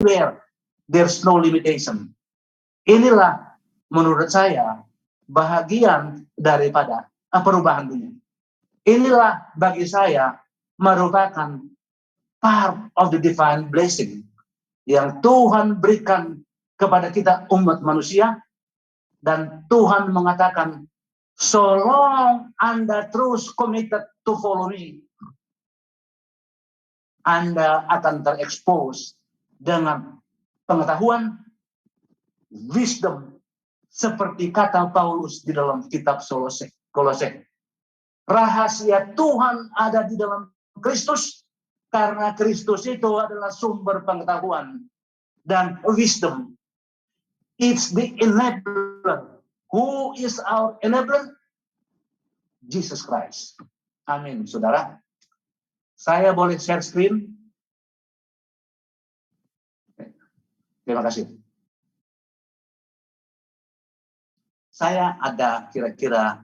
anywhere, there's no limitation. Inilah menurut saya bahagian daripada perubahan dunia. Inilah bagi saya merupakan part of the divine blessing yang Tuhan berikan kepada kita umat manusia, dan Tuhan mengatakan, so long Anda terus committed to follow me, Anda akan terekspos dengan pengetahuan, wisdom, seperti kata Paulus di dalam kitab Kolose. Rahasia Tuhan ada di dalam Kristus, karena Kristus itu adalah sumber pengetahuan dan wisdom. It's the enabler. Who is our enabler? Jesus Christ. Amin, saudara. Saya boleh share screen? Terima kasih. Saya ada kira-kira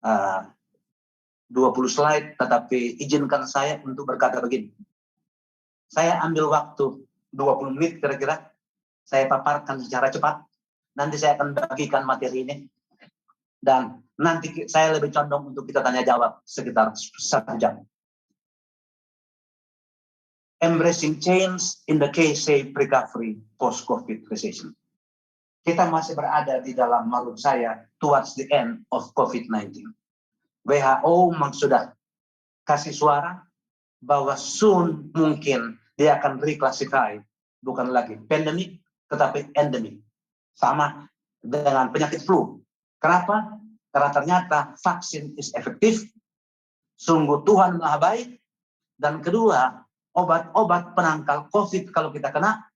20 slide, tetapi izinkan saya untuk berkata begini. Saya ambil waktu 20 menit kira-kira, saya paparkan secara cepat, nanti saya akan bagikan materi ini, dan nanti saya lebih condong untuk kita tanya jawab sekitar 1 jam. Embracing change in the K-shaped recovery post-COVID recession. Kita masih berada di dalam, menurut saya, towards the end of COVID-19. WHO sudah kasih suara bahwa soon mungkin dia akan reclassify, bukan lagi pandemic, tetapi endemic. Sama dengan penyakit flu. Kenapa? Karena ternyata vaksin is efektif, sungguh Tuhan maha baik, dan kedua, obat-obat penangkal COVID kalau kita kena,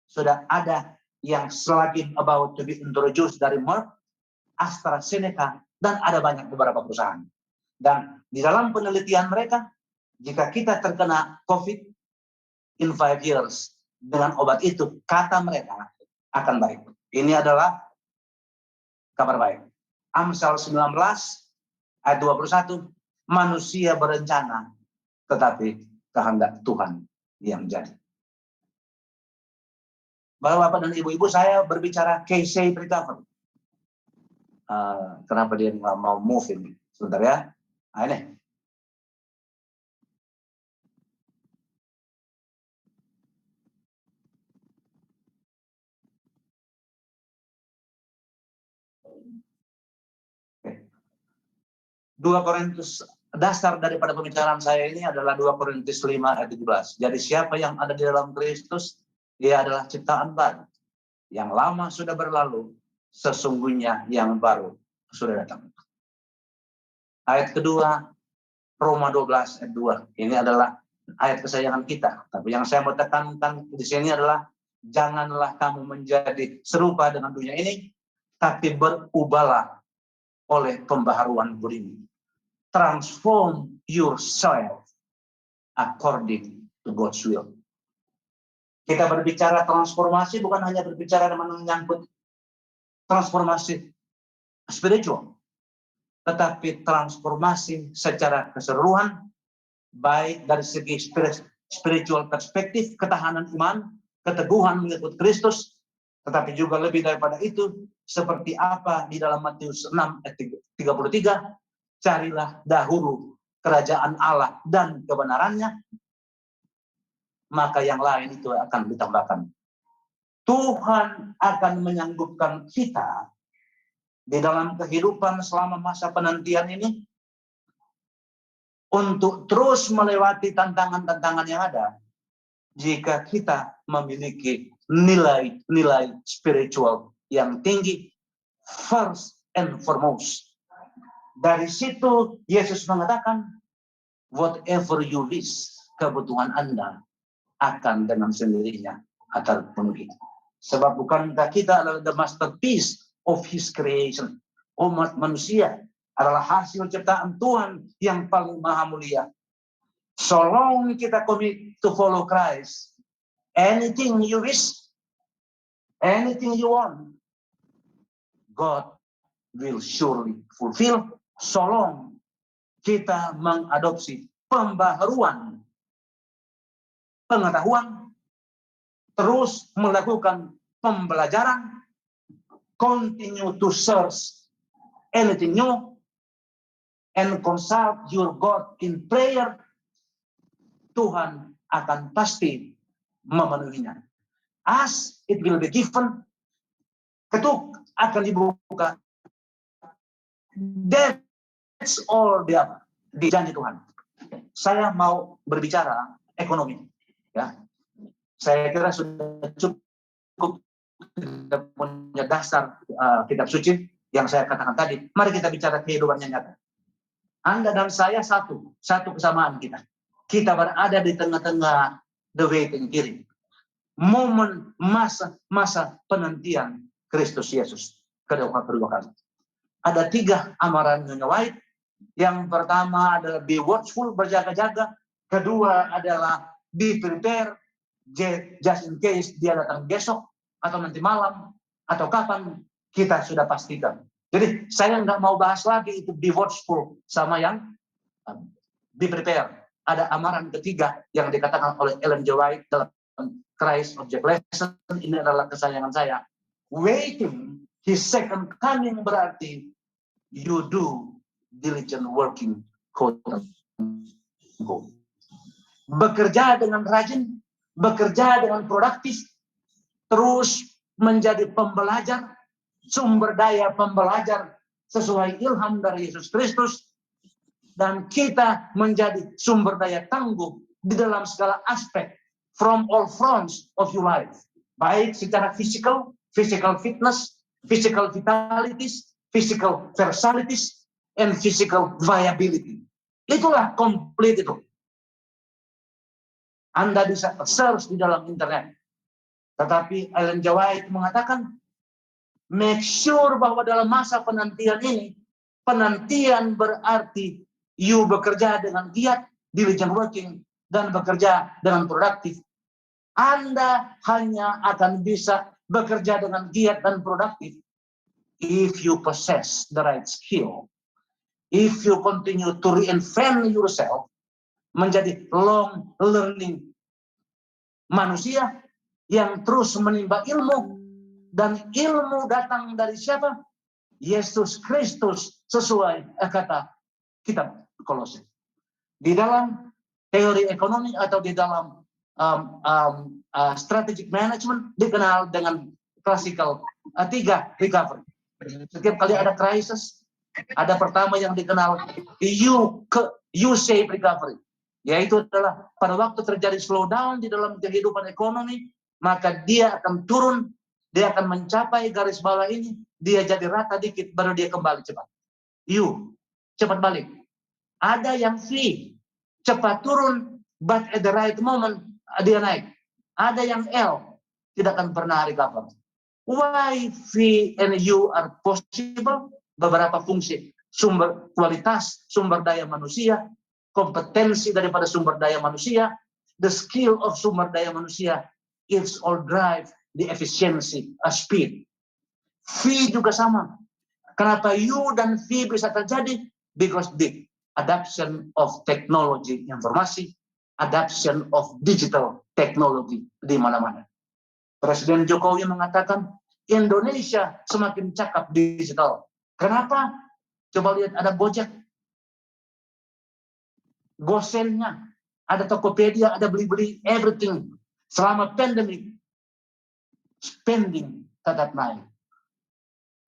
sudah ada yang selagi about to be introduced dari Merck, AstraZeneca, dan ada banyak beberapa perusahaan. Dan di dalam penelitian mereka, jika kita terkena COVID in 5 years dengan obat itu, kata mereka akan baik. Ini adalah kabar baik. Amsal 19 ayat 21, manusia berencana, tetapi kehendak Tuhan yang jadi. Bapak dan ibu-ibu, saya berbicara K-shaped recovery. Kenapa dia nggak mau move ini? Sebentar ya. Nah, ini. Oke. 2 Korintus, dasar daripada pembicaraan saya ini adalah 2 Korintus 5 ayat 17. Jadi siapa yang ada di dalam Kristus, dia adalah ciptaan baru. Yang lama sudah berlalu, sesungguhnya yang baru sudah datang. Ayat kedua, Roma 12 ayat 2. Ini adalah ayat kesayangan kita. Tapi yang saya mau tekankan di sini adalah, janganlah kamu menjadi serupa dengan dunia ini, tapi berubahlah oleh pembaharuan budimu. Transform yourself according to God's will. Kita berbicara transformasi bukan hanya berbicara menyangkut transformasi spiritual, tetapi transformasi secara keseluruhan, baik dari segi spiritual perspektif, ketahanan iman, keteguhan mengikut Kristus, tetapi juga lebih daripada itu, seperti apa di dalam Matius 6 ayat 33, carilah dahulu kerajaan Allah dan kebenarannya, maka yang lain itu akan ditambahkan. Tuhan akan menyanggupkan kita di dalam kehidupan selama masa penantian ini untuk terus melewati tantangan-tantangan yang ada, jika kita memiliki nilai-nilai spiritual yang tinggi, first and foremost. Dari situ Yesus mengatakan, whatever you wish, kebutuhan Anda akan dengan sendirinya terpenuhi. Sebab bukankah kita adalah the masterpiece of His creation? Umat manusia adalah hasil ciptaan Tuhan yang paling maha mulia. So long kita commit to follow Christ, anything you wish, anything you want, God will surely fulfill. So long kita mengadopsi pembaharuan pengetahuan, terus melakukan pembelajaran, continue to search anything new, and consult your God in prayer, Tuhan akan pasti memenuhinya. As it will be given, ketuk akan dibuka. That's all dia di janji Tuhan. Saya mau berbicara ekonomi, ya. Saya kira sudah cukup kita punya dasar kitab suci yang saya katakan tadi. Mari kita bicara kehidupan yang nyata. Anda dan saya satu kesamaan kita. Kita berada di tengah-tengah the waiting period. Momen masa penantian Kristus Yesus kedua kali. Ada 3 amaran Nyonya White. Yang pertama adalah be watchful, berjaga-jaga. Kedua adalah be prepared, just in case dia datang besok atau nanti malam atau kapan, kita sudah pastikan. Jadi saya nggak mau bahas lagi itu be watchful sama yang be prepared. Ada amaran ketiga yang dikatakan oleh Ellen G. White dalam Christ Object Lesson. Ini adalah kesayangan saya. Waiting His second coming berarti you do diligent working, quote unquote. Bekerja dengan rajin, bekerja dengan produktif, terus menjadi pembelajar, sumber daya pembelajar sesuai ilham dari Yesus Kristus, dan kita menjadi sumber daya tangguh di dalam segala aspek, from all fronts of your life, baik secara physical fitness, physical vitalities, physical versalities, and physical viability. Itulah komplit itu. Anda bisa search di dalam internet. Tetapi Ellen G. White mengatakan, make sure bahwa dalam masa penantian ini, penantian berarti you bekerja dengan giat, diligent working, dan bekerja dengan produktif. Anda hanya akan bisa bekerja dengan giat dan produktif if you possess the right skill. If you continue to reinvent yourself, menjadi long learning manusia yang terus menimba ilmu, dan ilmu datang dari siapa? Yesus Kristus, sesuai kata kitab Kolose. Di dalam teori ekonomi atau di dalam strategic management dikenal dengan classical 3 recovery. Setiap kali ada crisis, ada pertama yang dikenal U-shape recovery, yaitu adalah pada waktu terjadi slowdown di dalam kehidupan ekonomi, maka dia akan turun, dia akan mencapai garis bawah ini, dia jadi rata dikit, baru dia kembali cepat. U, cepat balik. Ada yang V, cepat turun, but at the right moment, dia naik. Ada yang L, tidak akan pernah recover. Why V and U are possible? Beberapa fungsi, sumber kualitas, sumber daya manusia, kompetensi daripada sumber daya manusia, the skill of sumber daya manusia, it's all drive the efficiency, speed. V juga sama. Kenapa U dan V bisa terjadi? Because the adoption of teknologi informasi, adoption of digital technology di mana-mana. Presiden Jokowi mengatakan Indonesia semakin cakap digital. Kenapa? Coba lihat, ada Gojek, Gosennya, ada Tokopedia, ada beli-beli, everything. Selama pandemi, spending tetap naik.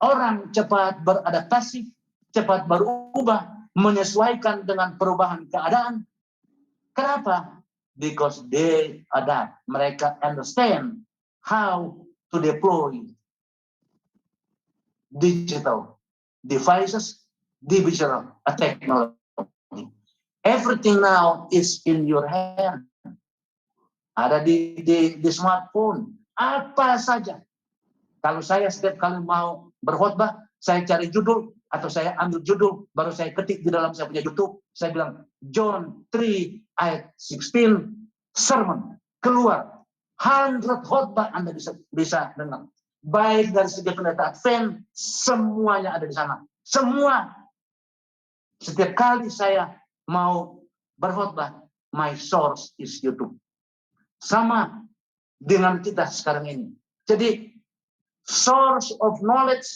Orang cepat beradaptasi, cepat berubah, menyesuaikan dengan perubahan keadaan. Kenapa? Because they adapt. Mereka understand how to deploy digital devices, digital technology. Everything now is in your hand. Ada di smartphone. Apa saja. Kalau saya setiap kali mau berkhotbah, saya cari judul atau saya ambil judul, baru saya ketik di dalam saya punya YouTube. Saya bilang John 3 ayat 16 sermon, keluar 100 khotbah Anda bisa dengar. Baik dari segi pendeta Advent, semuanya ada di sana. Semua. Setiap kali saya mau berkhotbah, my source is YouTube. Sama dengan kita sekarang ini. Jadi source of knowledge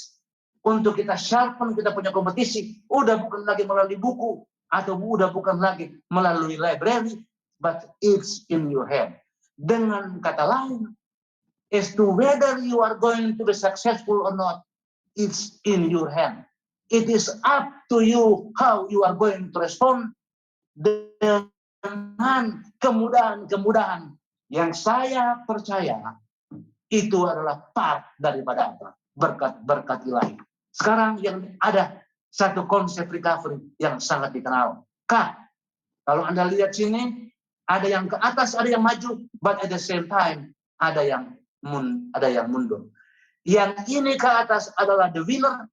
untuk kita sharpen, kita punya kompetisi, udah bukan lagi melalui buku, atau udah bukan lagi melalui library, but it's in your hand. Dengan kata lain, as to whether you are going to be successful or not, it's in your hand. It is up to you how you are going to respond dengan kemudahan-kemudahan yang saya percaya itu adalah part daripada apa? Berkat-berkat ilahi. Sekarang yang ada satu konsep recovery yang sangat dikenal. Kalau Anda lihat sini, ada yang ke atas, ada yang maju, but at the same time ada yang mundur. Yang ini ke atas adalah the winner,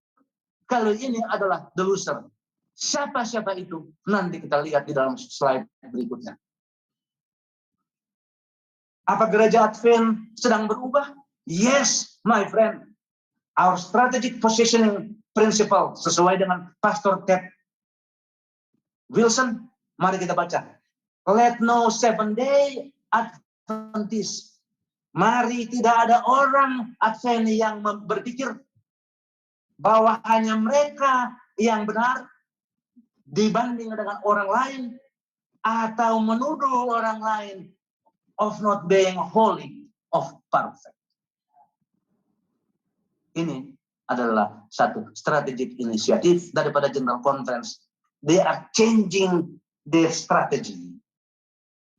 kalau ini adalah the loser. Siapa-siapa itu nanti kita lihat di dalam slide berikutnya. Apa gereja Advent sedang berubah? Yes, my friend. Our strategic positioning principle sesuai dengan Pastor Ted Wilson. Mari kita baca. Let no seven-day Adventist. Mari tidak ada orang Advent yang berpikir bahwa hanya mereka yang benar dibanding dengan orang lain, atau menuduh orang lain of not being holy, of perfect. Ini adalah satu strategic inisiatif daripada General Conference. They are changing their strategy.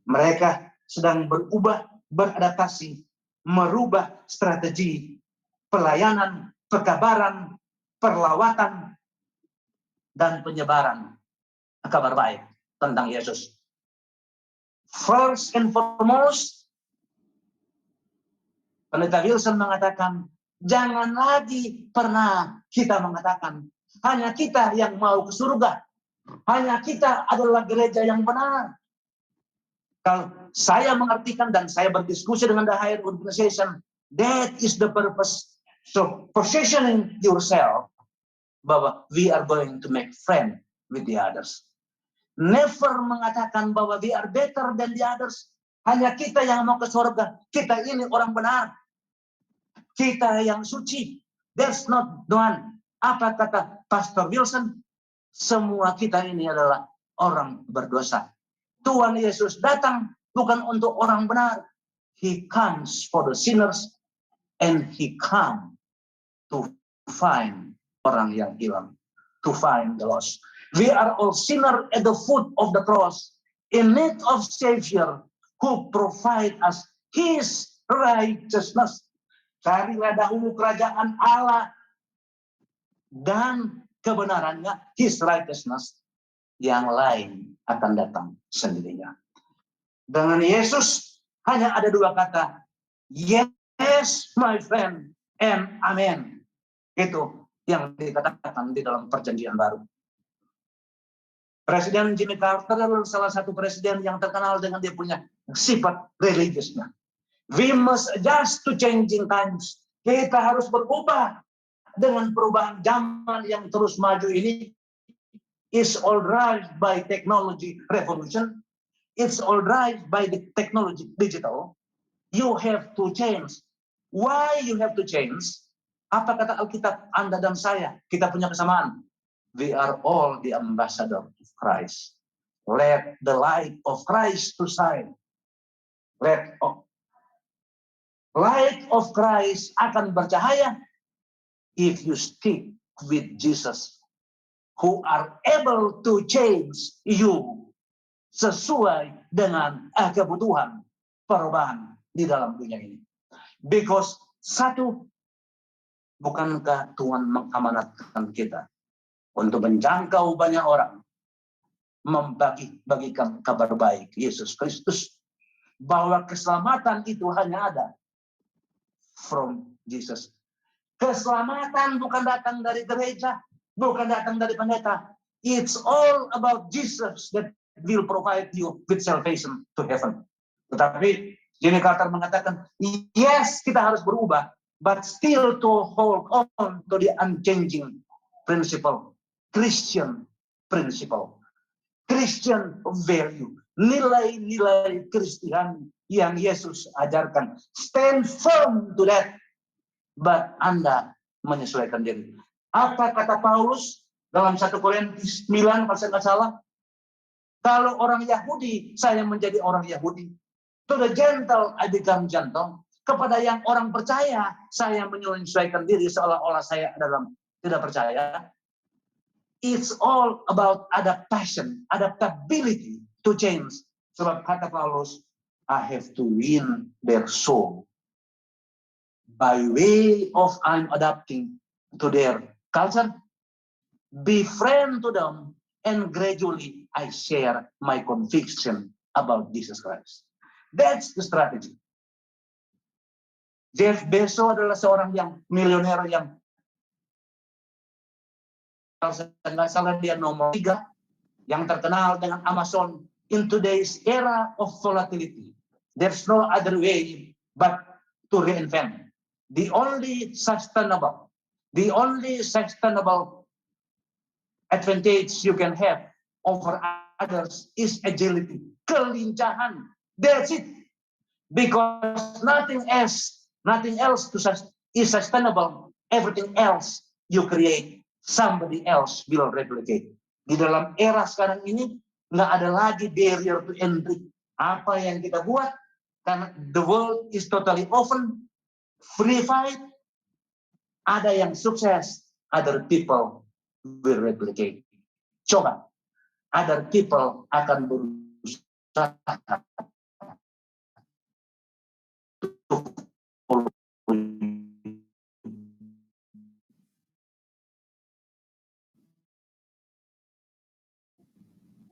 Mereka sedang berubah, beradaptasi, merubah strategi pelayanan, pekabaran, perlawatan, dan penyebaran kabar baik tentang Yesus. First and foremost, Pendeta Wilson mengatakan, jangan lagi pernah kita mengatakan, hanya kita yang mau ke surga. Hanya kita adalah gereja yang benar. Kalau saya mengartikan dan saya berdiskusi dengan the higher organization, that is the purpose. So, positioning yourself, bahwa we are going to make friend with the others. Never mengatakan bahwa we are better than the others. Hanya kita yang mau ke surga. Kita ini orang benar. Kita yang suci. That's not done. Apa kata Pastor Wilson? Semua kita ini adalah orang berdosa. Tuhan Yesus datang bukan untuk orang benar. He comes for the sinners and he come to find orang yang hilang. To find the lost. We are all sinners at the foot of the cross, in need of Savior who provide us His righteousness. Carilah dahulu kerajaan Allah dan kebenarannya, His righteousness, yang lain akan datang sendirinya. Dengan Yesus hanya ada dua kata, yes, my friend, and amen. Itu yang dikatakan di dalam perjanjian baru. Presiden Jimmy Carter adalah salah satu presiden yang terkenal dengan dia punya sifat religiusnya. We must adjust to changing times. Kita harus berubah dengan perubahan zaman yang terus maju ini. Is all driven by technology revolution. It's all driven by the technology digital. You have to change. Why you have to change? Apa kata Alkitab? Anda dan saya, kita punya kesamaan. We are all the ambassador of Christ. Let the light of Christ to shine. Light of Christ akan bercahaya if you stick with Jesus, who are able to change you sesuai dengan kebutuhan perubahan di dalam dunia ini. Because satu, bukankah Tuhan mengamanatkan kita untuk menjangkau banyak orang, membagikan kabar baik Yesus Kristus, bahwa keselamatan itu hanya ada from Jesus. Keselamatan bukan datang dari gereja, bukan datang dari pendeta. It's all about Jesus that will provide you with salvation to heaven. Tetapi Jimmy Carter mengatakan, yes, kita harus berubah, but still to hold on to the unchanging principle, Christian principle, Christian value, nilai-nilai Kristiani yang Yesus ajarkan. Stand firm to that. But Anda menyesuaikan diri. Apa kata Paulus dalam 1 Korintus 9 kalau saya nggak salah? Kalau orang Yahudi, saya menjadi orang Yahudi. To the gentle, I become gentle. Kepada yang orang percaya, saya menyesuaikan diri seolah-olah saya dalam tidak percaya. It's all about adaptation, adaptability to change. Sebab kata Paulus, I have to win their soul. By way of I'm adapting to their culture, befriend to them, and gradually I share my conviction about Jesus Christ. That's the strategy. Jeff Bezos adalah seorang yang milioner yang kalau saya nggak salah dia nomor 3 yang terkenal dengan Amazon. In today's era of volatility, there's no other way but to reinvent. The only sustainable advantage you can have over others is agility, kelincahan. That's it. Because nothing else is sustainable. Everything else you create, somebody else will replicate. Di dalam era sekarang ini, nggak ada lagi barrier to entry. Apa yang kita buat, karena the world is totally open, free fight, ada yang sukses, other people will replicate. Coba, other people akan berusaha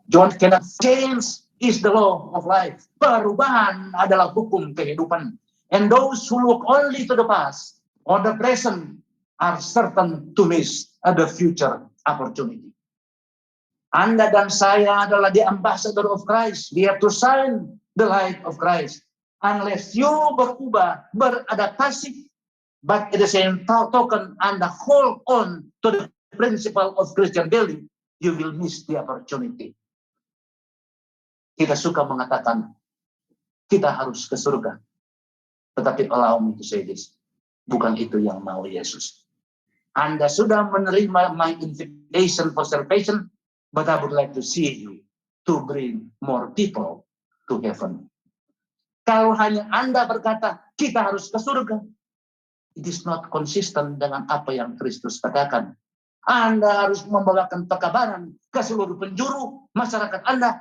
John cannot change is the law of life. Perubahan adalah hukum kehidupan. And those who look only to the past or the present are certain to miss the future opportunity. Anda dan saya adalah the ambassador of Christ. We have to shine the light of Christ. Unless you berubah, beradaptasi, but at the same token Anda hold on to the principle of Christian value, you will miss the opportunity. Kita suka mengatakan, kita harus ke surga. Tetapi allow me to say this. Bukan itu yang mau Yesus. Anda sudah menerima my invitation for salvation, but I would like to see you to bring more people to heaven. Kalau hanya Anda berkata, kita harus ke surga, it is not consistent dengan apa yang Kristus katakan. Anda harus membawakan pekabaran ke seluruh penjuru masyarakat Anda,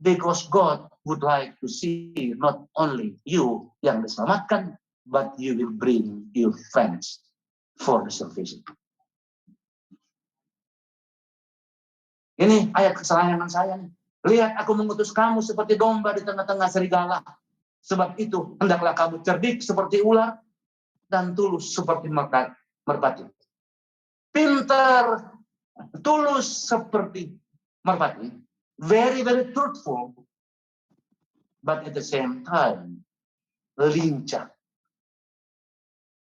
because God would like to see not only you yang diselamatkan, but you will bring your friends for the salvation. Ini ayat kesayangan saya nih. Lihat, aku mengutus kamu seperti domba di tengah-tengah serigala. Sebab itu, hendaklah kamu cerdik seperti ular dan tulus seperti merpati. Pintar, tulus seperti merpati. Very, very truthful. But at the same time, lincah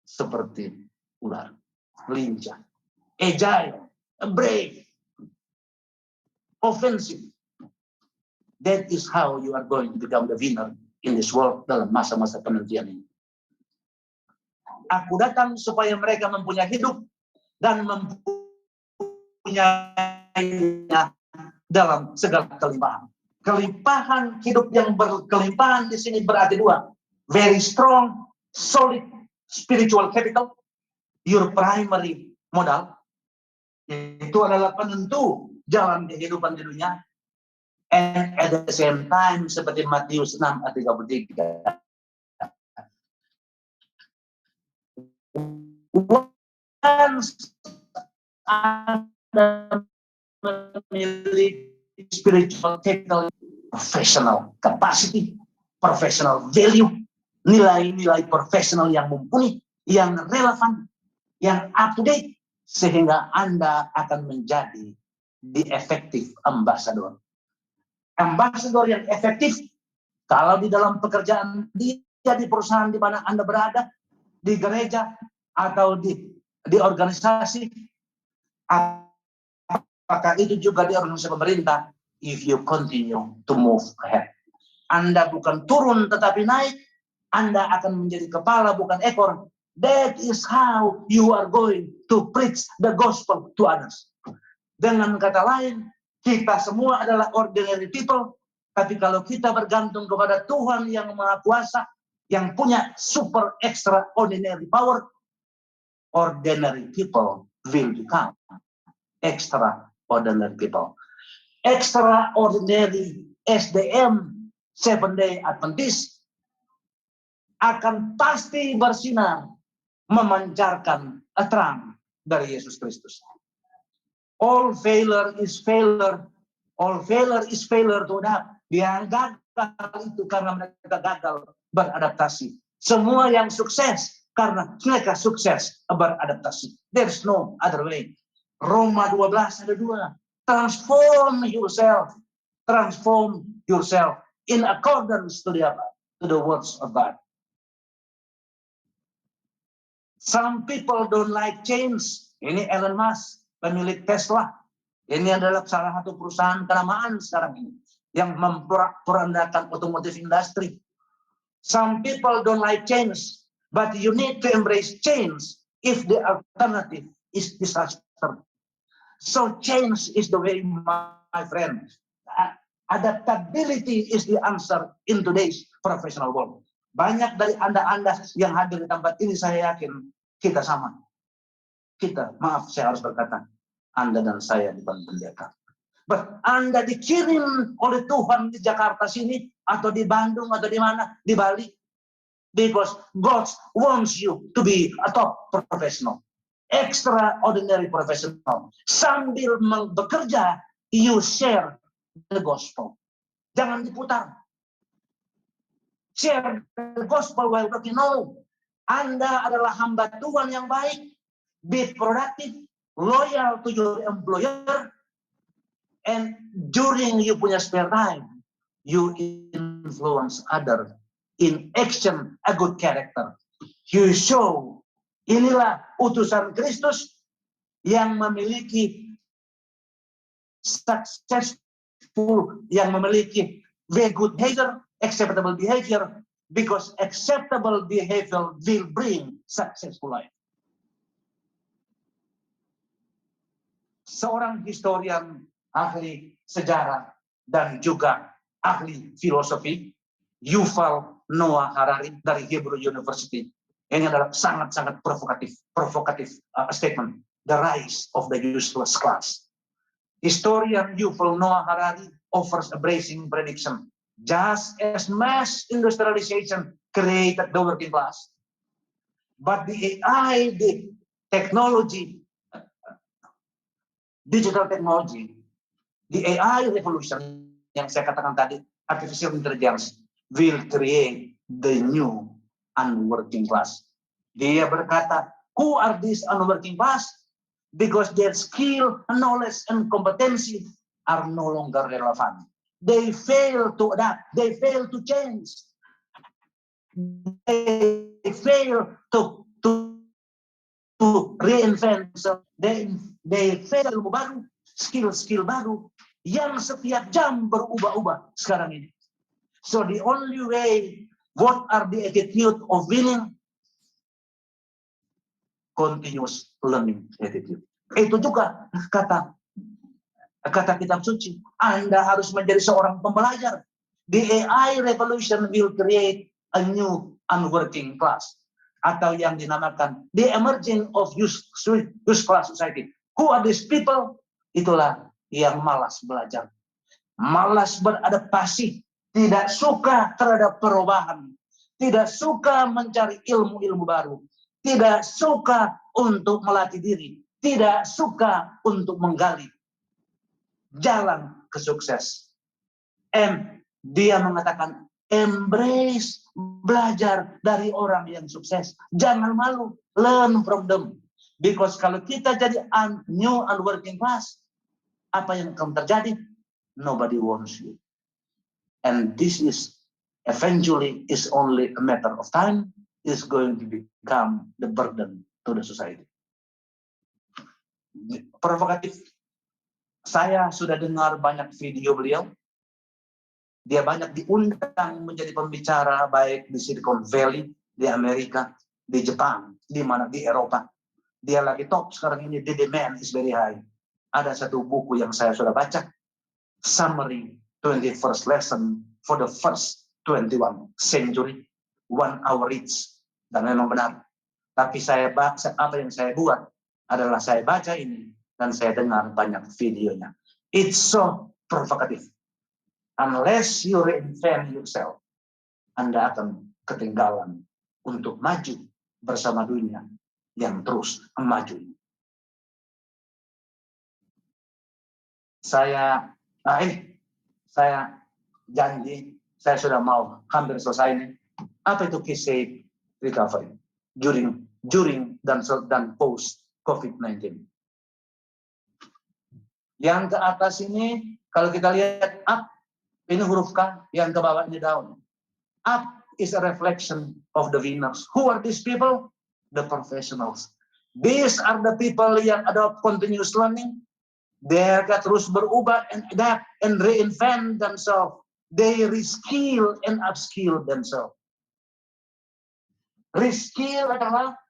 seperti ular. Lincah. Agile, brave, offensive. That is how you are going to become the winner in this world dalam masa-masa penantian ini. Aku datang supaya mereka mempunyai hidup dan mempunyainya dalam segala kelimpahan. Kelimpahan hidup yang berkelimpahan di sini berarti dua. Very strong, solid spiritual capital. Your primary modal. Itu adalah penentu jalan kehidupan di dunia. And at the same time, seperti Matius 6 ayat 33. Once Anda memiliki spiritual capital, professional capacity, professional value, nilai-nilai profesional yang mumpuni, yang relevan, yang up to date, sehingga Anda akan menjadi the effective ambassador. Ambassador yang efektif, kalau di dalam pekerjaan dia di perusahaan di mana Anda berada, di gereja atau di organisasi, apakah itu juga di organisasi pemerintah, if you continue to move ahead. Anda bukan turun tetapi naik. Anda akan menjadi kepala bukan ekor. That is how you are going to preach the gospel to others. Dengan kata lain, kita semua adalah ordinary people. Tapi kalau kita bergantung kepada Tuhan yang Maha Kuasa, yang punya super extraordinary power, ordinary people will become extraordinary people. Extraordinary SDM, Seven Day Adventist, akan pasti bersinar memancarkan terang dari Yesus Kristus. All failure is failure. All failure is failure to adapt. Yang gagal itu karena mereka gagal beradaptasi. Semua yang sukses karena mereka sukses beradaptasi. There's no other way. Roma 12 ada 2. Transform yourself. Transform yourself in accordance to the words of God. Some people don't like change. Ini Elon Musk, pemilik Tesla. Ini adalah salah satu perusahaan kenamaan sekarang ini yang memporak-porandakan otomotif industri. Some people don't like change, but you need to embrace change if the alternative is disaster. So change is the way, my friend. Adaptability is the answer in today's professional world. Banyak dari Anda yang hadir di tempat ini, saya yakin kita sama. Kita, maaf saya harus berkata, Anda dan saya bukan pendeta. But Anda dikirim oleh Tuhan di Jakarta sini, atau di Bandung, atau di mana, di Bali. Because God wants you to be a top professional. Extraordinary professional. Sambil bekerja, you share the gospel. Jangan diputar. Share the gospel while working. No. Anda adalah hamba Tuhan yang baik. Be productive, loyal to your employer, and during you punya spare time, you influence other in action, a good character. You show, inilah utusan Kristus yang memiliki successful, yang memiliki very good behavior, acceptable behavior, because acceptable behavior will bring successful life. Seorang historian, ahli sejarah, dan juga ahli filosofi, Yuval Noah Harari dari Hebrew University. Ini adalah sangat-sangat provokatif statement. The rise of the useless class. Historian Yuval Noah Harari offers a bracing prediction. Just as mass industrialization created the working class, but the AI, the technology, digital technology, the AI revolution yang saya katakan tadi, artificial intelligence, will create the new unworking class. Dia berkata, who are these unworking class? Because their skill, knowledge, and competency are no longer relevant. They fail to adapt. They fail to change. They fail to reinvent. They fail ilmu baru, skill baru yang setiap jam berubah-ubah sekarang ini. So the only way, what are the attitude of winning? Continuous learning attitude. Itu juga kata kitab suci. Anda harus menjadi seorang pembelajar. The AI revolution will create a new unworking class, atau yang dinamakan the emerging of useless class society. Who are these people? Itulah yang malas belajar, malas beradaptasi, tidak suka terhadap perubahan, tidak suka mencari ilmu-ilmu baru, tidak suka untuk melatih diri, tidak suka untuk menggali jalan ke sukses. Dia mengatakan, embrace, belajar dari orang yang sukses. Jangan malu, learn from them. Because kalau kita jadi new unworking class, apa yang akan terjadi? Nobody wants you. And this is eventually is only a matter of time, is going to become the burden to the society. Provokatif. Saya sudah dengar banyak video beliau. Dia banyak diundang menjadi pembicara baik di Silicon Valley, di Amerika, di Jepang, di mana di Eropa. Dia lagi top sekarang ini, the demand is very high. Ada satu buku yang saya sudah baca, Summary 21st Lesson for the First 21 Century, 1 hour each. Dan memang benar. Tapi apa yang saya buat adalah saya baca ini dan saya dengar banyak videonya. It's so provocative. Unless you reinvent yourself, Anda akan ketinggalan untuk maju bersama dunia yang terus maju. Saya janji, saya sudah mau hampir selesai ini. Apa itu K-shaped recovery during dan post COVID-19? Yang ke atas ini, kalau kita lihat up, ini huruf K, yang ke bawah ini down. Up is a reflection of the winners. Who are these people? The professionals. These are the people yang adopt continuous learning. Mereka terus berubah and adapt and reinvent themselves. They reskill and upskill themselves. Reskill adalah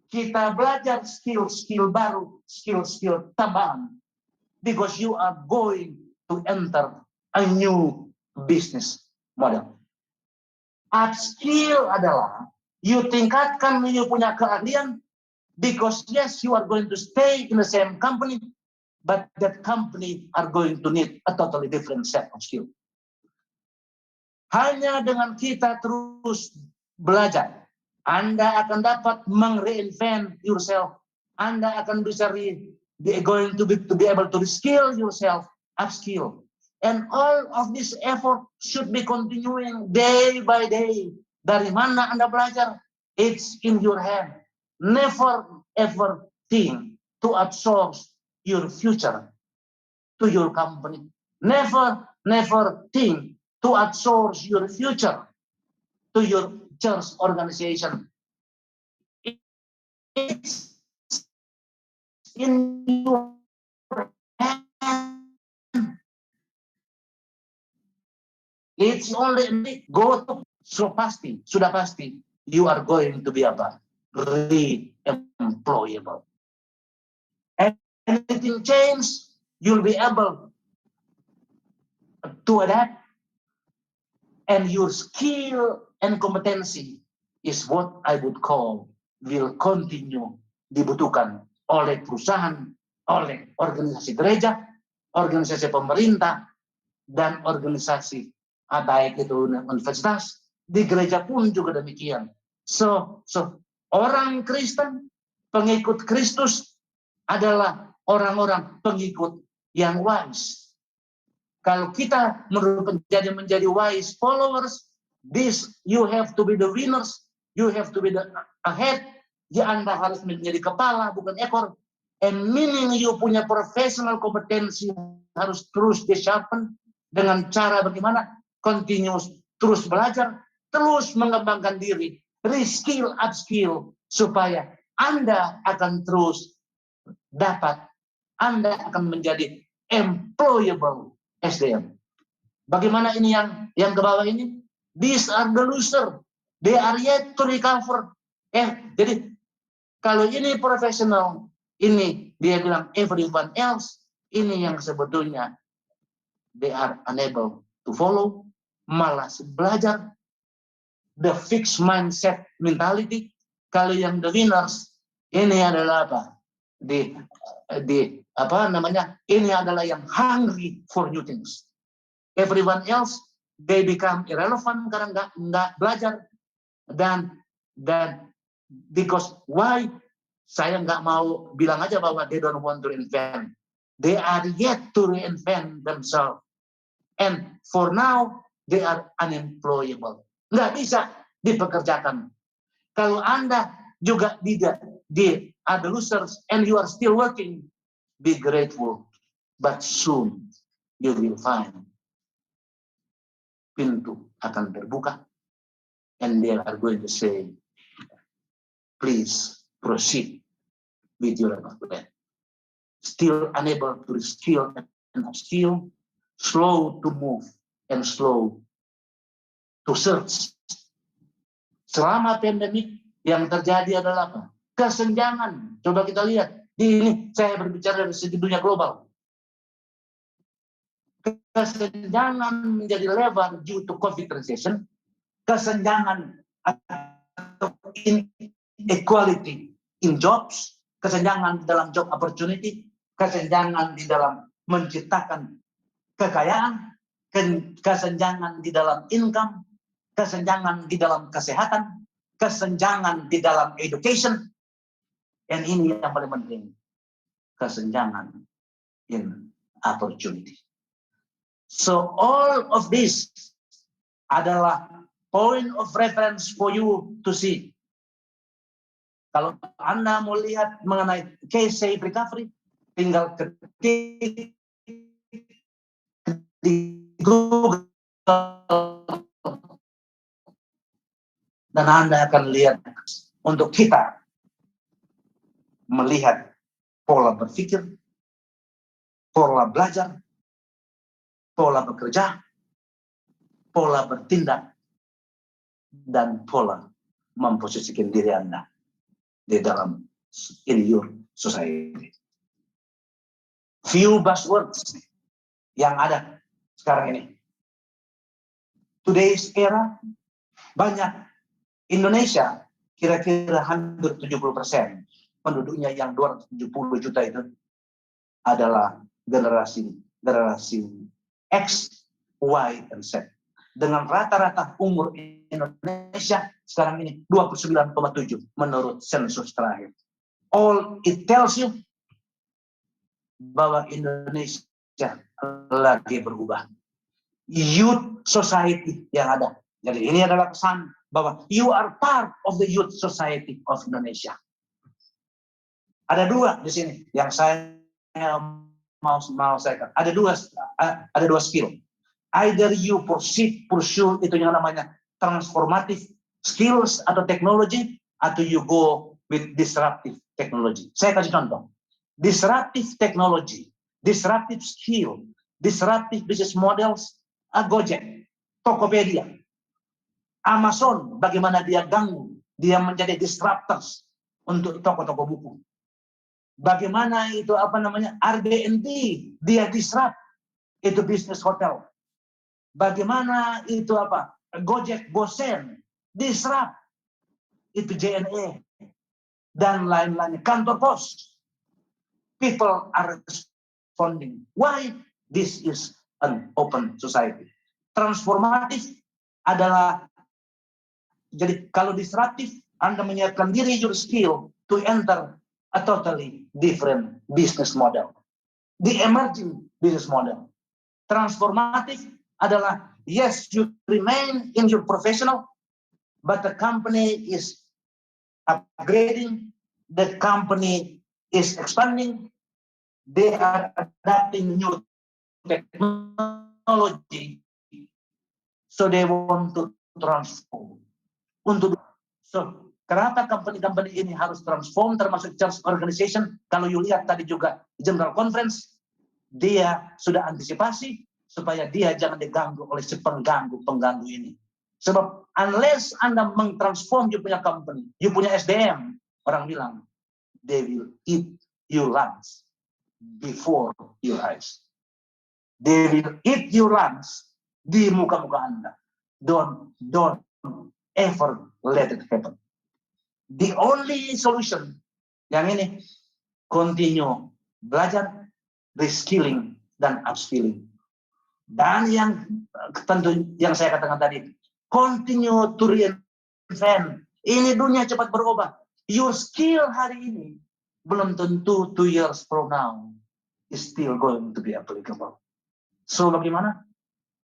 kita belajar skill baru, skill tambahan. Because you are going to enter a new business model. Upskill adalah you tingkatkan you punya keahlian, because yes, you are going to stay in the same company, but that company are going to need a totally different set of skill. Hanya dengan kita terus belajar, Anda akan dapat meng-reinvent yourself. Anda akan bisa going to be able to reskill yourself, upskill. And all of this effort should be continuing day by day. Dari mana Anda belajar? It's in your hand. Never ever think to outsource your future to your company. Never think to outsource your future to your church organization. It's in your hand. It's only go to, sudah pasti you are going to be apa? Re-employable. Anything change, you'll be able to adapt, and your skill and competency is what I would call will continue dibutuhkan oleh perusahaan, oleh organisasi gereja, organisasi pemerintah, dan organisasi baik itu universitas, di gereja pun juga demikian. So orang Kristen, pengikut Kristus adalah orang-orang pengikut yang wise. Kalau kita menjadi wise followers, you have to be the winners, you have to be the ahead. Ya, Anda harus menjadi kepala bukan ekor. And meaning you punya professional kompetensi harus terus di-sharpen dengan cara bagaimana? Continuous, terus belajar, terus mengembangkan diri, reskill, upskill, supaya Anda akan terus dapat, Anda akan menjadi employable SDM. Bagaimana ini yang ke bawah ini? These are the loser. They are yet to recover. Jadi kalau ini profesional, ini dia bilang everyone else, ini yang sebetulnya they are unable to follow, malas belajar, the fixed mindset mentality. Kalau yang the winners, ini adalah apa? Ini adalah yang hungry for new things. Everyone else, they become irrelevant karena nggak belajar. Dan because why? Saya nggak mau bilang aja bahwa they don't want to invent. They are yet to reinvent themselves. And for now, they are unemployable. Nggak bisa dipekerjakan. Kalau Anda juga di are the losers and you are still working, be grateful. But soon you will find pintu akan terbuka and they are going to say, please proceed with your plan. Still unable to reskill and upskill, slow to move and slow to search. Selama pandemik yang terjadi adalah apa? Kesenjangan. Coba kita lihat. Ini saya berbicara dari segi dunia global. Kesenjangan menjadi lebar due to COVID recession. Kesenjangan atau inequality in jobs. Kesenjangan dalam job opportunity. Kesenjangan di dalam menciptakan kekayaan. Kesenjangan di dalam income. Kesenjangan di dalam kesehatan. Kesenjangan di dalam education. Dan ini yang paling penting. Kesenjangan in opportunity. So all of this adalah point of reference for you to see. Kalau Anda mau lihat mengenai K-shaped recovery, tinggal ketik di Google dan Anda akan lihat untuk kita melihat pola berpikir, pola belajar, pola bekerja, pola bertindak, dan pola memposisikan diri Anda di dalam in your society. Few buzzwords yang ada sekarang ini. Today's era, banyak Indonesia, kira-kira hampir 70% penduduknya yang 270 juta itu adalah generasi X, Y, dan Z. Dengan rata-rata umur Indonesia sekarang ini 29,7 menurut sensus terakhir. All it tells you bahwa Indonesia lagi berubah. Youth society yang ada. Jadi ini adalah pesan bahwa you are part of the youth society of Indonesia. Ada dua di sini yang saya mau saya ada dua skill. Either you pursue itu yang namanya transformative skills atau teknologi, atau you go with disruptive technology. Saya kasih contoh. Disruptive technology, disruptive skill, disruptive business models, Gojek, Tokopedia, Amazon, bagaimana dia ganggu, dia menjadi disruptors untuk toko-toko buku. Bagaimana itu Airbnb, dia disrupt itu bisnis hotel. Bagaimana itu Gojek, Gosen, disrupt itu JNE dan lain-lainnya. Kantor pos, people are responding. Why? This is an open society. Transformatif adalah, jadi kalau disruptif, Anda menyiapkan diri, your skill to enter a totally different business model. The emerging business model. Transformatif adalah, yes, you remain in your professional, but the company is upgrading, the company is expanding, they are adapting new technology, so they want to transform. Kenapa company-company ini harus transform, termasuk Charles Organization? Kalau you lihat tadi juga General Conference, dia sudah antisipasi supaya dia jangan diganggu oleh si pengganggu ini. Sebab unless Anda mentransform you punya company, you punya SDM, orang bilang, they will eat your lunch before your eyes. They will eat your lunch di muka-muka Anda. Don't ever let it happen. The only solution yang ini, continue belajar, reskilling, dan upskilling. Dan yang tentu yang saya katakan tadi, continue to reinvent. Ini dunia cepat berubah. Your skill hari ini belum tentu 2 years from now is still going to be applicable. So bagaimana?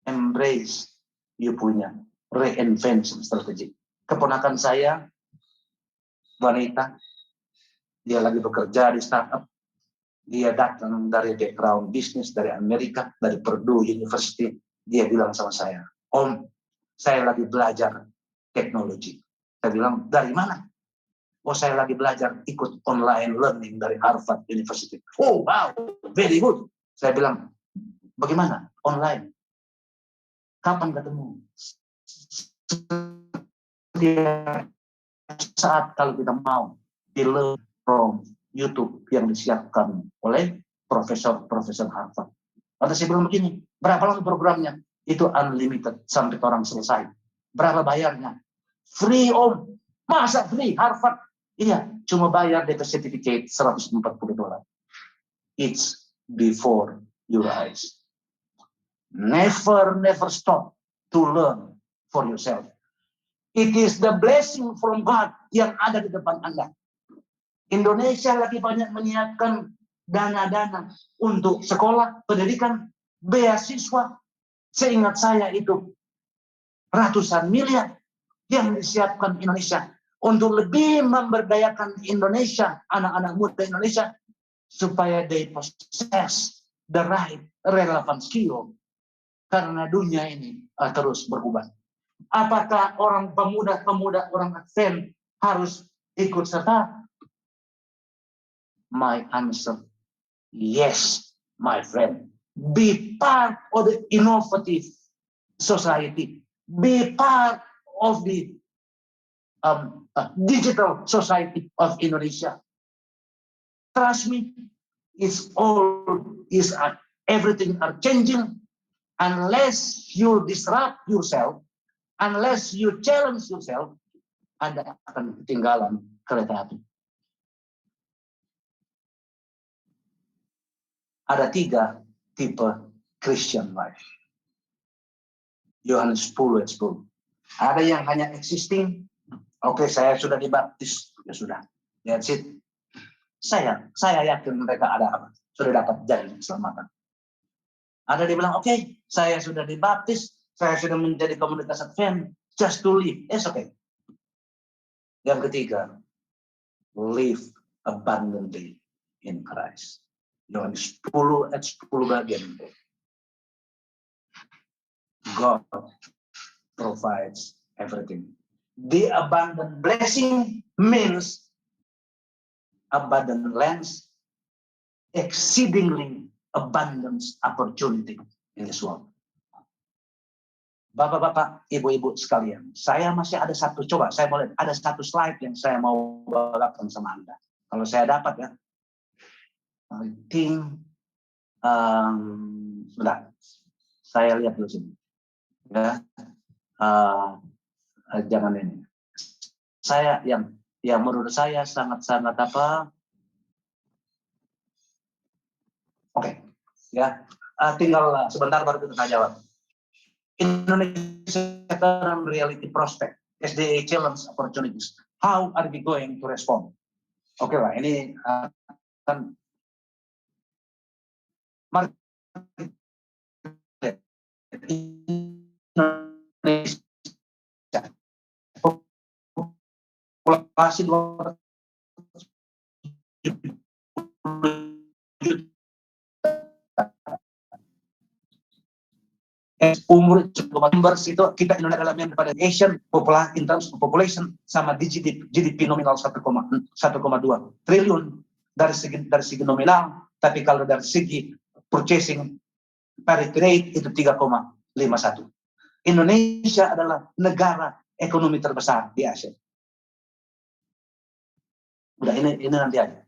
Embrace you punya reinvention strategi. Keponakan saya, wanita, dia lagi bekerja di startup. Dia datang dari background bisnis dari Amerika, dari Purdue University. Dia bilang sama saya, Om, saya lagi belajar teknologi. Saya bilang, dari mana? Oh, saya lagi belajar ikut online learning dari Harvard University. Oh, wow, very good. Saya bilang, bagaimana? Online. Kapan ketemu? Saat kalau kita mau di learn from YouTube yang disiapkan oleh profesor-profesor Harvard. Atau saya bilang begini, berapa lama programnya? Itu unlimited sampai orang selesai. Berapa bayarnya? Free om. Masa free? Harvard? Iya, cuma bayar data certificate $140. It's before your eyes. Never stop to learn for yourself. It is the blessing from God yang ada di depan Anda. Indonesia lagi banyak menyiapkan dana-dana untuk sekolah, pendidikan, beasiswa. Seingat saya itu ratusan miliar yang disiapkan Indonesia untuk lebih memberdayakan Indonesia, anak-anak muda Indonesia, supaya they possess the right relevant skill. Karena dunia ini terus berubah. Apakah orang pemuda-pemuda, orang Advent harus ikut serta? My answer, yes, my friend. Be part of the innovative society. Be part of the digital society of Indonesia. Trust me, everything are changing. Unless you disrupt yourself, unless you challenge yourself, Anda akan ketinggalan kereta api. Ada 3 tipe Christian life. Yohanes 10 ayat 10. Ada yang hanya existing. Oke, saya sudah dibaptis. Ya sudah. That's it. Saya yakin mereka ada apa? Sudah dapat janji keselamatan. Ada yang bilang, oke, saya sudah dibaptis, saya sudah menjadi komunitas Advent, just to live. It's okay. Yang ketiga, live abundantly in Christ. Yohanes 10 ayat 10 bagian. God provides everything. The abundant blessing means abundant lands, exceedingly abundance opportunity in this world. Bapak-bapak, ibu-ibu sekalian, saya masih ada satu, coba saya boleh, ada satu slide yang saya mau bawakan sama Anda. Kalau saya dapat ya, I think, sebentar, saya lihat dulu sini. Ya, jangan ini. Saya yang menurut saya sangat-sangat apa? Oke, ya, tinggal sebentar baru kita jawab. Indonesia Current Reality Prospect, SDA Challenge Opportunities. How are we going to respond? Oke lah, ini kan mari Indonesia populasi 200 umur members itu kita Indonesia dalam yang pada Asian populasi in terms of population sama GDP nominal 1,2 triliun dari segi nominal, tapi kalau dari segi purchasing parity rate itu 3,51. Indonesia adalah negara ekonomi terbesar di Asia. Udah ini nanti aja.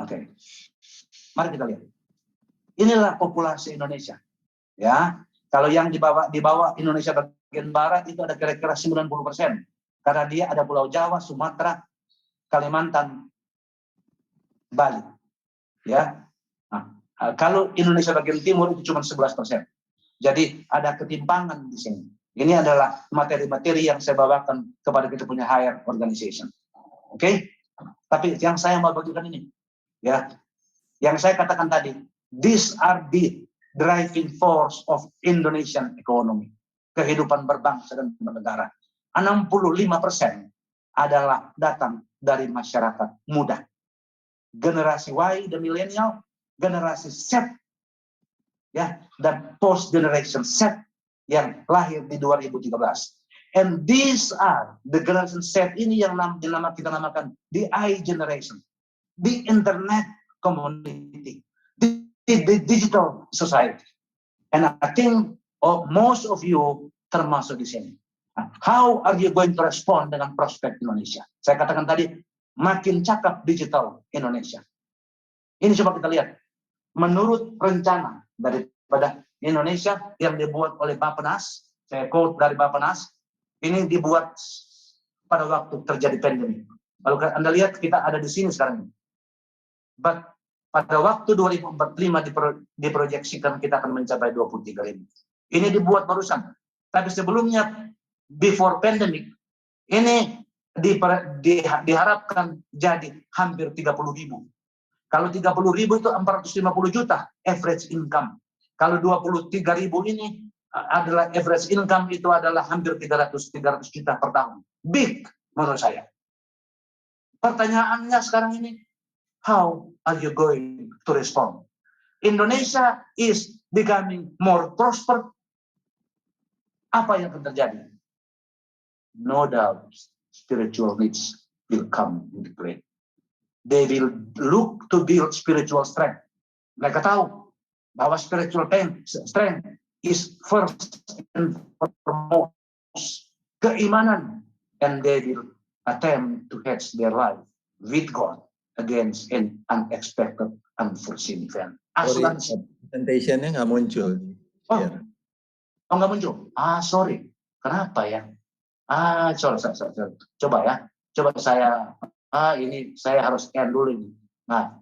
Oke. Mari kita lihat. Inilah populasi Indonesia. Ya, kalau yang di bawah Indonesia bagian barat itu ada kira-kira 90%. Karena dia ada Pulau Jawa, Sumatera, Kalimantan, Bali. Ya. Nah, kalau Indonesia bagian timur itu cuma 11%. Jadi ada ketimpangan di sini. Ini adalah materi-materi yang saya bawakan kepada kita punya higher organization. Oke? Tapi yang saya mau bagikan ini, ya, yang saya katakan tadi, these are the driving force of Indonesian economy. Kehidupan berbangsa dan bernegara. 65% adalah datang dari masyarakat muda. Generasi Y, the millennial, generasi Z, ya, dan post generation Z yang lahir di 2013. And these are the generation Z ini yang kita namakan the I generation, the internet community, the digital society. And I think most of you termasuk di sini. How are you going to respond dengan prospek Indonesia? Saya katakan tadi, makin cakap digital Indonesia. Ini coba kita lihat. Menurut rencana daripada Indonesia yang dibuat oleh Bappenas, saya quote dari Bappenas, ini dibuat pada waktu terjadi pandemi. Lalu Anda lihat kita ada di sini sekarang. But pada waktu 2045 diproyeksikan kita akan mencapai 23.000. Ini dibuat barusan. Tapi sebelumnya, before pandemic, ini diharapkan jadi hampir 30.000. Kalau 30.000 itu 450 juta average income. Kalau 23.000 ini adalah average income, itu adalah hampir 300 juta per tahun. Big menurut saya. Pertanyaannya sekarang ini, how are you going to respond? Indonesia is becoming more prosper. Apa yang akan terjadi? No doubt, spiritual needs will come into play. They will look to build spiritual strength. Mereka tahu bahwa spiritual strength is first and foremost keimanan, and they will attempt to hedge their life with God against an unexpected, unforeseen event. Asuransi. Presentationnya nggak muncul. Oh, nggak muncul. Sorry. Kenapa ya? Sorry. Coba ya. Coba saya. Ini saya harus end dulu ini. Nah,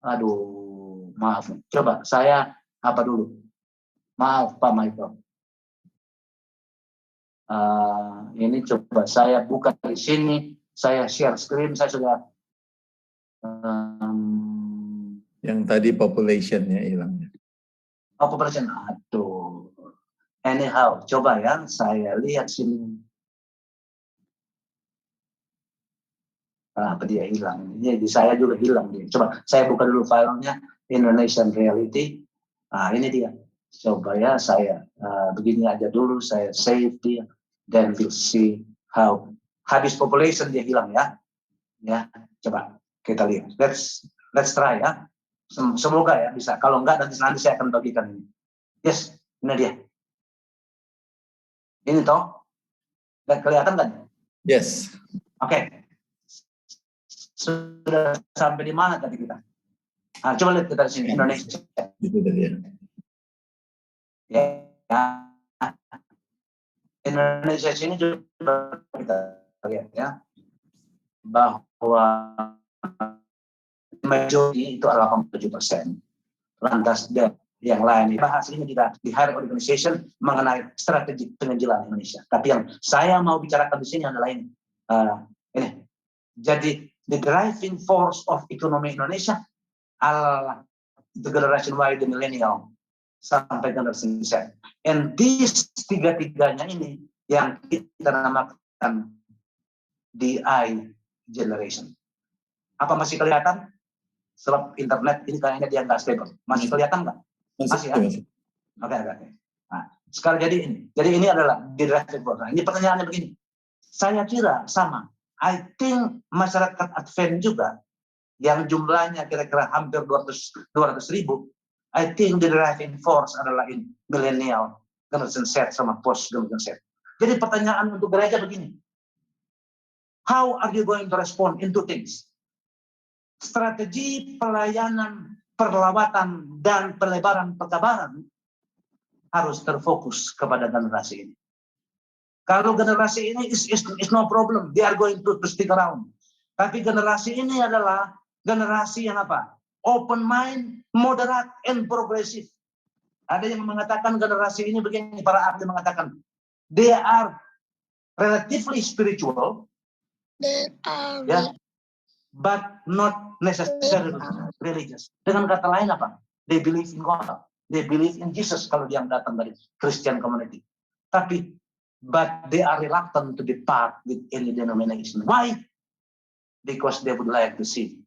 aduh, maaf. Coba saya apa dulu? Maaf, Pak Michael. Ini coba saya buka di sini. Saya share screen. Saya sudah. Yang tadi population-nya hilang. Population, aduh. Anyhow, coba ya, saya lihat sini. Apa dia hilang? Jadi saya juga hilang dia. Coba saya buka dulu filenya Indonesian Reality. Ini dia. Coba ya saya begini aja dulu, saya save dia, then we'll see how habis population dia hilang ya. Ya, coba kita lihat. Let's try ya. Semoga ya bisa. Kalau enggak nanti saya akan bagikan ini. Yes, ini dia. Ini toh. Kelihatan kan? Yes. Oke. Sudah sampai di mana tadi kita? Coba lihat kita di sini Indonesia. Itu tadi ya. Indonesia sini juga kita lihat ya bahwa majority itu adalah 87%. Lantas yang lain bahas ini kita di Higher Organization mengenai strategi pengenjilan Indonesia. Tapi yang saya mau bicarakan di sini adalah ini. Jadi the driving force of ekonomi Indonesia adalah the generation Y, the millennial, sampai generation Z. And these tiga-tiganya ini yang kita namakan DI generation. Apa masih kelihatan? Sebab internet ini kayaknya dia nggak stable. Masih kelihatan nggak? Masih ya? Oke. Nah, sekarang jadi ini adalah the driving force. Nah, ini pertanyaannya begini. Saya kira sama. I think masyarakat Advent juga yang jumlahnya kira-kira hampir 200.000. I think the driving force adalah in millennial, generation Z sama post generation Z. Jadi pertanyaan untuk gereja begini. How are you going to respond in two things? Strategi pelayanan, perlawatan, dan pelebaran perkabaran harus terfokus kepada generasi ini. Kalau generasi ini is no problem, they are going to stick around. Tapi generasi ini adalah generasi yang apa? Open mind, moderate, and progressive. Ada yang mengatakan generasi ini begini, para ahli mengatakan, they are relatively spiritual, but not necessarily religious. Dengan kata lain apa? They believe in God, they believe in Jesus kalau dia datang dari Christian community. Tapi but they are reluctant to be part with any denomination. Why? Because they would like to see,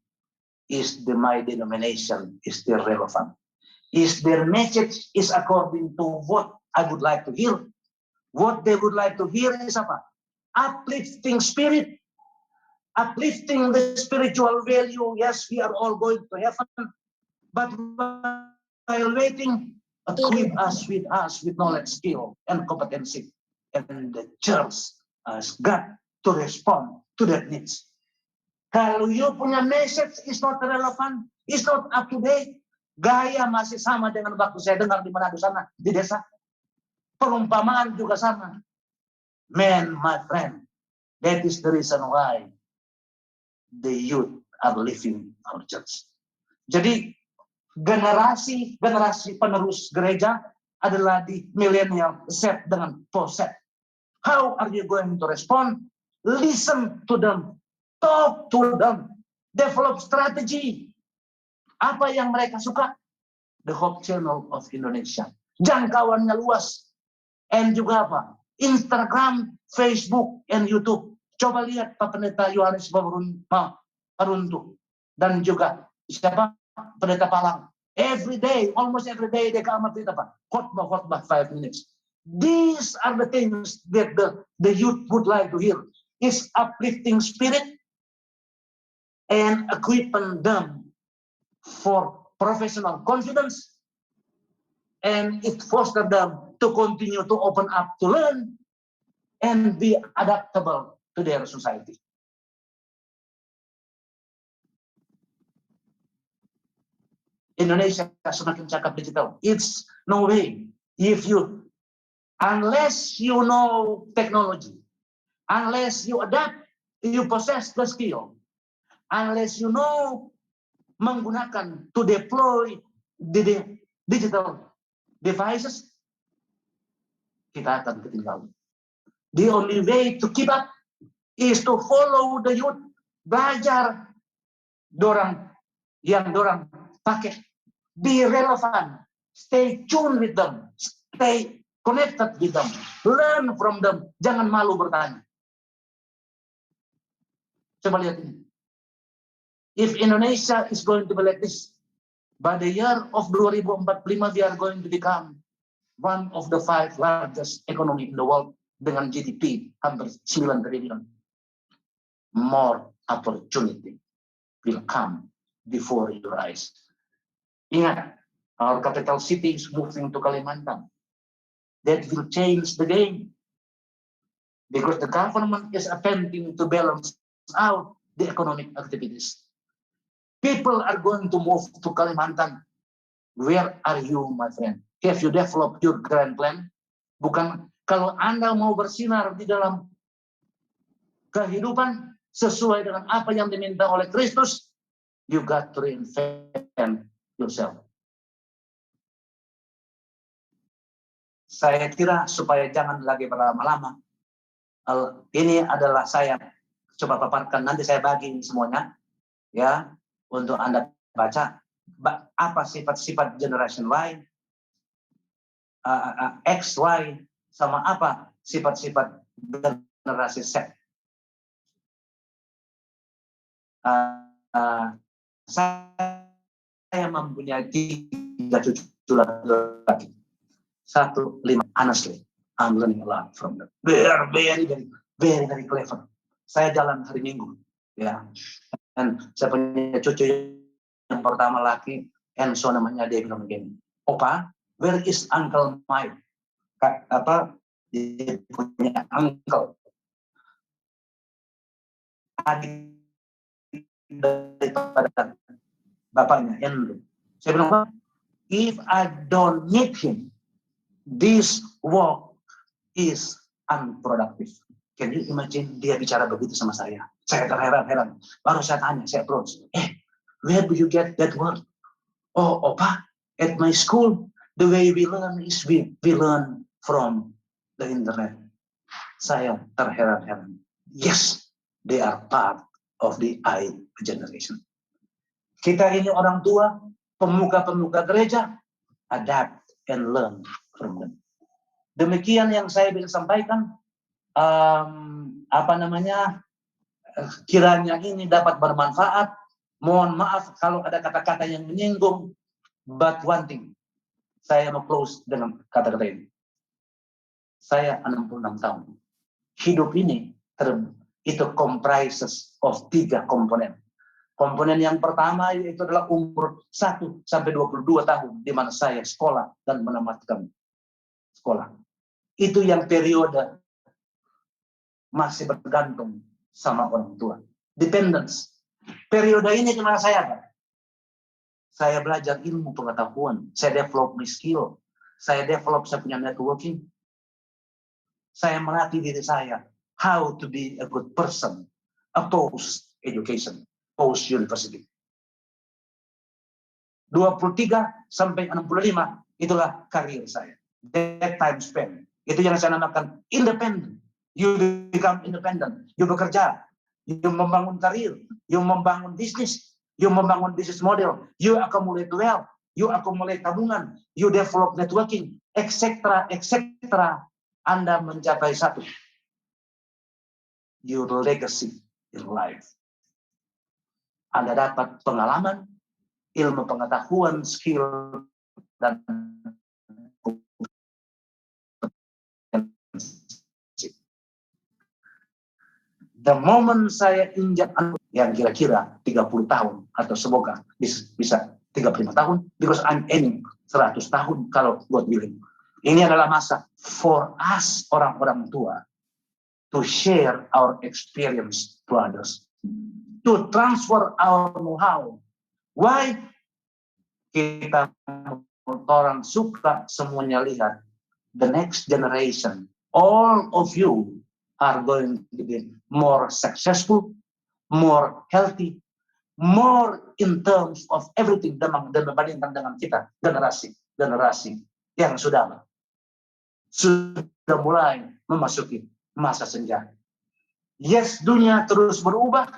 is my denomination is still relevant? Is their message is according to what I would like to hear? What they would like to hear is apa? Uplifting spirit, uplifting the spiritual value. Yes, we are all going to heaven, but while waiting, equip us with knowledge, skill, and competency. And the church has got to respond to their needs. Kalau you punya message is not relevant, is not up to date, gaya masih sama dengan waktu saya dengar di Manado sana, di desa. Perumpamaan juga sama. Man, my friend, that is the reason why the youth are leaving our church. Jadi generasi penerus gereja adalah di millennial Z dengan post Z. How are you going to respond? Listen to them, talk to them, develop strategy. Apa yang mereka suka? The Hope Channel of Indonesia. Jangkauannya luas. And juga apa? Instagram, Facebook, and YouTube. Coba lihat Pak Pendeta Yohanes Paruntu. Dan juga siapa? Pendeta Palang. Every day, almost every day, they come up with apa? Khotbah 5 minutes. These are the things that the youth would like to hear. It's uplifting spirit and equipping them for professional confidence, and it fosters them to continue to open up to learn and be adaptable to their society. Indonesia semakin cakap digital. It's no way unless you know technology, unless you adapt, you possess the skill, unless you know menggunakan to deploy the digital devices, kita akan ketinggalan. The only way to keep up is to follow the youth, belajar yang dorang pakai, be relevant, stay tuned with them, stay connected with them, learn from them, jangan malu bertanya. Coba lihat ini. If Indonesia is going to be like this, by the year of 2045, we are going to become one of the 5 largest economy in the world dengan GDP hampir 9 triliun. More opportunity will come before your eyes. Ingat, our capital city is moving to Kalimantan. That will change the game. Because the government is attempting to balance out the economic activities. People are going to move to Kalimantan. Where are you, my friend? Have you developed your grand plan? Bukan, kalau Anda mau bersinar di dalam kehidupan sesuai dengan apa yang diminta oleh Kristus, you got to reinvent yourself. Saya kira supaya jangan lagi berlama-lama, ini adalah saya coba paparkan, nanti saya bagi semuanya, ya, untuk Anda baca apa sifat-sifat generation Y, X, Y, sama apa sifat-sifat generasi Z. Saya mempunyai 3 cucu lagi. 1, 5, honestly, I'm learning a lot from them. They are very clever. Saya jalan hari Minggu, ya. Dan saya punya cucu yang pertama laki, Enzo namanya, dia bilang begini, Opa, where is Uncle Mike? Dia punya uncle. Adik daripada bapaknya, Andrew. Saya bilang, if I don't need him, this work is unproductive. Can you imagine dia bicara begitu sama saya? Saya terheran-heran. Baru saya tanya, saya approach. Where do you get that word? Oh, Opa, at my school, the way we learn is we learn from the internet. Saya terheran-heran. Yes, they are part of the I generation. Kita ini orang tua, pemuka-pemuka gereja, adapt and learn from them. Demikian yang saya bisa sampaikan. Kiranya ini dapat bermanfaat. Mohon maaf kalau ada kata-kata yang menyinggung. But one thing, saya mau close dengan kata-kata ini. Saya 66 tahun. Hidup ini itu comprises of 3 komponen. Komponen yang pertama yaitu adalah umur 1 sampai 22 tahun, di mana saya sekolah dan menamatkan sekolah. Itu yang periode masih bergantung sama orang tua. Dependence. Periode ini gimana saya, Pak? Saya belajar ilmu pengetahuan. Saya develop my skill. Saya develop, saya punya networking. Saya melatih diri saya. How to be a good person. A post education. Post university. 23 sampai 65, itulah karir saya. That time spent. Itu yang saya namakan independent. You become independent. You bekerja. You membangun karir. You membangun bisnis. You membangun bisnis model. You accumulate wealth. You accumulate tabungan. You develop networking. Etc. Etc. Anda mencapai satu. Your legacy in life. Anda dapat pengalaman, ilmu pengetahuan, skill, dan the moment saya injak yang kira-kira 30 tahun atau semoga bisa 35 tahun, because I'm aiming 100 tahun kalau God willing. Ini adalah masa for us orang-orang tua to share our experience to others, to transfer our know-how. Why? Kita orang suka semuanya lihat the next generation, all of you are going to be more successful, more healthy, more in terms of everything dan berbandingkan dengan kita generasi yang sudah mulai memasuki masa senja. Yes, dunia terus berubah,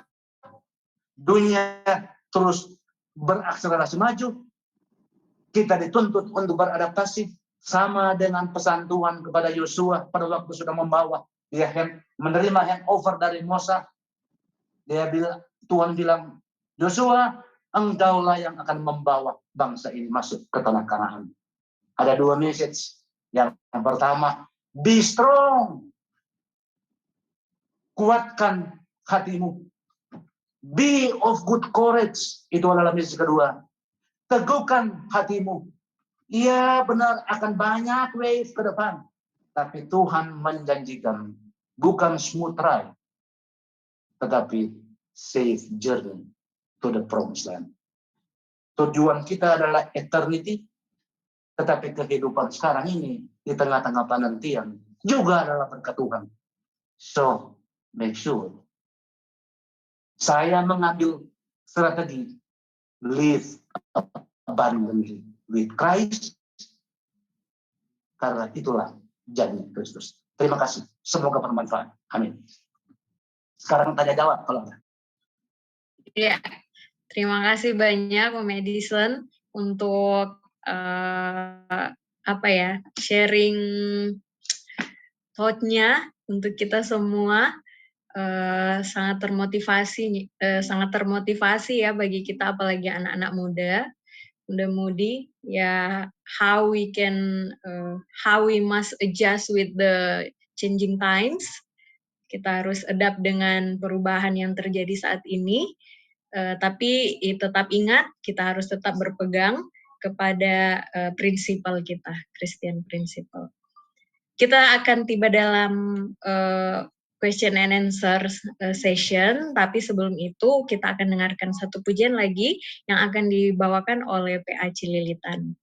dunia terus berakselerasi maju. Kita dituntut untuk beradaptasi, sama dengan pesan Tuhan kepada Yosua pada waktu sudah membawa dia menerima handover dari Musa. Tuhan bilang, Yosua, engkaulah yang akan membawa bangsa ini masuk ke tanah Kanaan. Ada dua message. Yang pertama, be strong. Kuatkan hatimu. Be of good courage. Itu adalah message kedua. Teguhkan hatimu. Iya benar akan banyak wave ke depan. Tapi Tuhan menjanjikan bukan smooth ride. Tetapi safe journey to the promised land. Tujuan kita adalah eternity. Tetapi kehidupan sekarang ini di tengah-tengah penantian juga adalah berkat Tuhan. So make sure. Saya mengambil strategi live abundantly with Christ, karena itulah janji Kristus. Terima kasih. Semoga bermanfaat. Amin. Sekarang tanya jawab kalau ada. Ya, terima kasih banyak Pak Madison untuk sharing thought-nya untuk kita semua. Sangat termotivasi ya bagi kita, apalagi anak-anak muda-mudi ya, how we must adjust with the changing times. Kita harus adapt dengan perubahan yang terjadi saat ini, tapi tetap ingat kita harus tetap berpegang kepada prinsipal kita, Christian principle. Kita akan tiba dalam question and answer session, tapi sebelum itu kita akan dengarkan satu pujian lagi yang akan dibawakan oleh PA Cililitan.